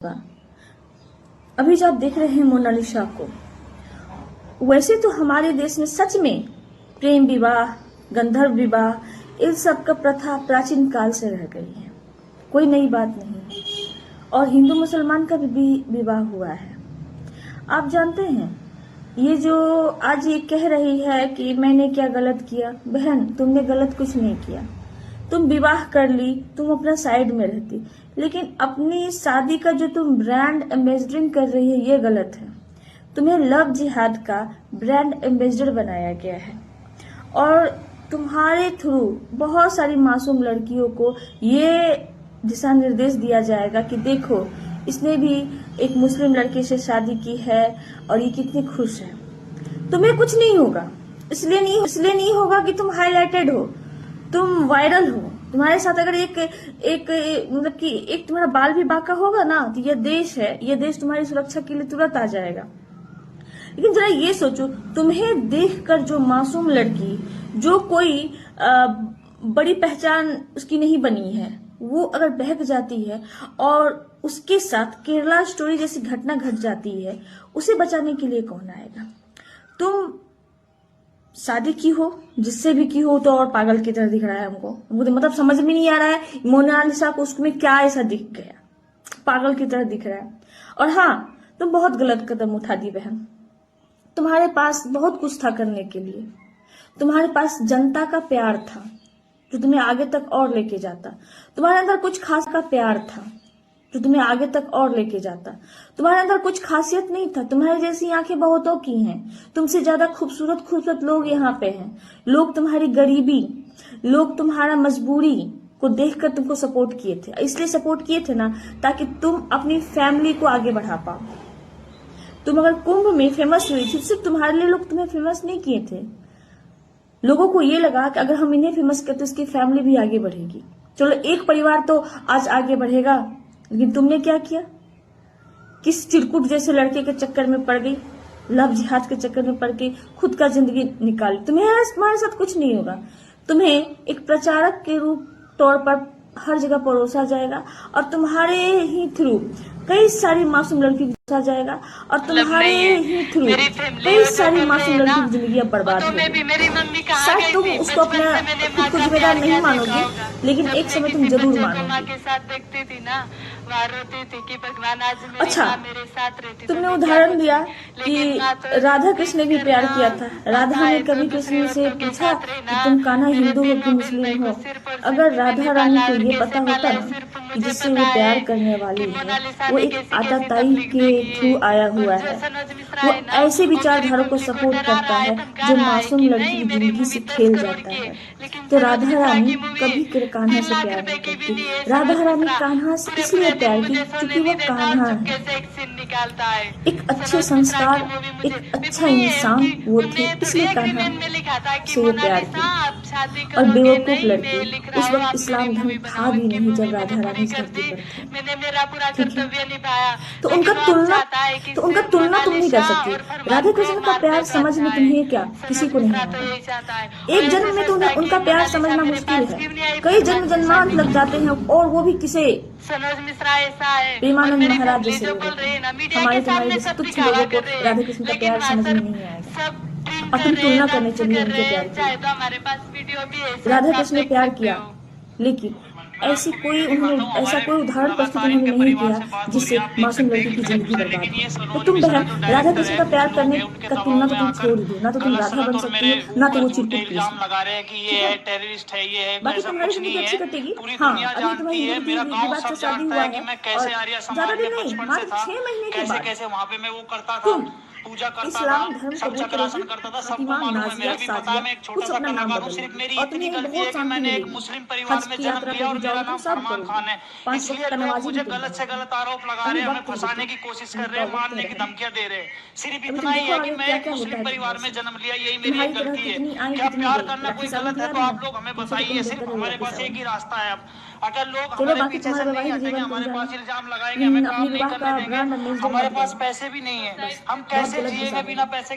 होगा। अभी जो आप देख रहे हैं मोनालिसा को, वैसे तो हमारे देश में सच में प्रेम विवाह, गंधर्व विवाह, इन सब का प्रथा प्राचीन काल से रह गई है, कोई नई बात नहीं। और हिंदू मुसलमान का भी विवाह हुआ है। आप जानते हैं, ये जो आज ये कह रही है कि मैंने क्या गलत किया, बहन तुमने गलत कुछ नहीं किया। तुम विवाह कर ली, तुम अपना साइड में रहती, लेकिन अपनी शादी का जो तुम ब्रांड एम्बेसडरिंग कर रही है, ये गलत है। तुम्हें लव जिहाद का ब्रांड एम्बेसडर बनाया गया है और तुम्हारे थ्रू बहुत सारी मासूम लड़कियों को ये दिशा निर्देश दिया जाएगा कि देखो, इसने भी एक मुस्लिम लड़के से शादी की है और ये कितनी खुश है। तुम्हें कुछ नहीं होगा, इसलिए नहीं होगा कि तुम हाईलाइटेड हो, तुम वायरल हो। तुम्हारे साथ अगर एक मतलब कि एक तुम्हारा बाल भी बांका होगा ना, तो यह देश है, यह देश तुम्हारी सुरक्षा के लिए तुरंत आ जाएगा। लेकिन जरा ये सोचो, तुम्हें देखकर जो मासूम लड़की, जो कोई बड़ी पहचान उसकी नहीं बनी है, वो अगर बहक जाती है और उसके साथ केरला स्टोरी जैसी घटना घट जाती है, उसे बचाने के लिए कौन आएगा? तुम शादी की हो, जिससे भी की हो, तो और पागल की तरह दिख रहा है हमको तो मतलब समझ में नहीं आ रहा है मोनालिसा को उसमें क्या ऐसा दिख गया, पागल की तरह दिख रहा है। और हाँ, तुम बहुत गलत कदम उठा दी बहन। तुम्हारे पास बहुत कुछ था करने के लिए, तुम्हारे पास जनता का प्यार था जो तुम्हें आगे तक और लेके जाता। तुम्हारे अंदर कुछ खास का प्यार था जो तुम्हें आगे तक और लेके जाता। तुम्हारे अंदर कुछ खासियत नहीं था, तुम्हारी जैसी आंखें बहुतों की हैं, तुमसे ज्यादा खूबसूरत लोग यहाँ पे हैं। लोग तुम्हारी गरीबी, लोग तुम्हारा मजबूरी को देखकर तुमको सपोर्ट किए थे। इसलिए सपोर्ट किए थे ना, ताकि तुम अपनी फैमिली को आगे बढ़ा पाओ। तुम अगर कुंभ में फेमस हुई थी, सिर्फ तुम्हारे लिए लोग तुम्हें फेमस नहीं किए थे। लोगों को ये लगा कि अगर हम इन्हें फेमस करते तो इसकी फैमिली भी आगे बढ़ेगी। चलो, एक परिवार तो आज आगे बढ़ेगा, लेकिन तुमने क्या किया? किस चिरकुट जैसे लड़के के चक्कर में पड़ गई, लव जिहाद के चक्कर में पड़ गई, खुद का जिंदगी निकाली। तुम्हारे साथ कुछ नहीं होगा। तुम्हें एक प्रचारक के रूप तौर पर हर जगह परोसा जाएगा और तुम्हारे ही थ्रू कई सारी मासूम लड़की को परोसा जाएगा और तुम्हारे ही थ्रू कई सारी मासूम लड़की की जिंदगी बर्बाद होगी। शायद तुम उसको अपना खुद को जिम्मेदार नहीं मानोगे, लेकिन एक समय तुम जरूर मानोगे। अच्छा, तुमने उदाहरण दिया कि राधा कृष्ण ने भी प्यार किया था। राधा ने कभी कृष्ण से पूछा कि तुम कान्हा हिंदू हो कि मुस्लिम हो? अगर राधा रानी को ये पता होता ना कि जिससे वो प्यार करने वाली है वो एक आताताई के थ्रू आया हुआ है, वो ऐसे विचारधारा को सपोर्ट करता है जो मासूम लड़की की जिंदगी से खेल जाता है, तो राधा रानी कभी कान्हा से प्यार नहीं करती। राधा रानी कान्हा से इसलिए प्यार की क्योंकि वो कान्हा है, एक अच्छे संस्कार, एक अच्छा इंसान वो थे, इसलिए कान्हा से वो प्यार की। और बेवकूफ लड़की, उस वक्त इस्लाम धर्म था भी नहीं जब राधा रानी इस धरती पर थी, ठीक है? तो उनका तुलना तुम नहीं कर सकती। राधा कृष्ण का प्यार समझ में तुम्हें क्या किसी को नहीं आता। एक जन्म में तो उनका प्यार समझना मुश्किल है, कई जन्म जन्मांत लग जाते हैं, और वो भी किसे? प्रेमानंद महाराज जैसे लोग। हमारे तुम्हारे जैसे तुच्छ लोगों को राधा कृष्ण का प्यार समझ में नहीं आएगा और तुम तुलना करने चलिए उनके प्यार की। राधा कृष्ण ने प्यार किया, लेकिन ऐसा कोई उदाहरण प्रस्तुत उन्होंने नहीं किया जिससे मासूम लड़की की जिंदगी बर्बाद हो। तो तुम बहन, राधा कृष्ण का प्यार करने का तुलना तो तुम छोड़ दो, ना तो तुम राधा बन सकती हो, ना तो वो चिरकुट लगा रहे हैं कि ये है टेररिस्ट है, ये है, बाकी तुम्हारी जिंदगी अच्छी कटेगी। हाँ, अभी तुम्हारी बात से शादी हुआ है और ज्यादा दिन नहीं, मात्र 6 महीने के बाद कैसे वहाँ पे मैं वो करता था, पूजा करता था, सब चक्रासन करता था, सबको मालूम है। मेरा भी पता है, मैं एक छोटा सा कलाकार सिर्फ मेरी इतनी गलती है कि मैंने एक मुस्लिम परिवार में जन्म लिया और मेरा नाम फरमान खान है। इसलिए लोग मुझे गलत से गलत आरोप लगा रहे हैं, हमें फंसाने की कोशिश कर रहे हैं, मारने की धमकियां दे रहे हैं। सिर्फ इतना ही है कि मैं एक मुस्लिम परिवार में जन्म लिया, यही मेरी एक गलती है। क्या प्यार करना कोई गलत है? तो आप लोग हमें बताइए। सिर्फ हमारे पास एक ही रास्ता है। अब अगर लोग हमारे पीछे से नहीं हटेंगे, हमारे पास इल्जाम लगाएंगे, हमें काम नहीं करने देंगे, हमारे पास पैसे भी नहीं है, हम कैसे जिएंगे बिना पैसे?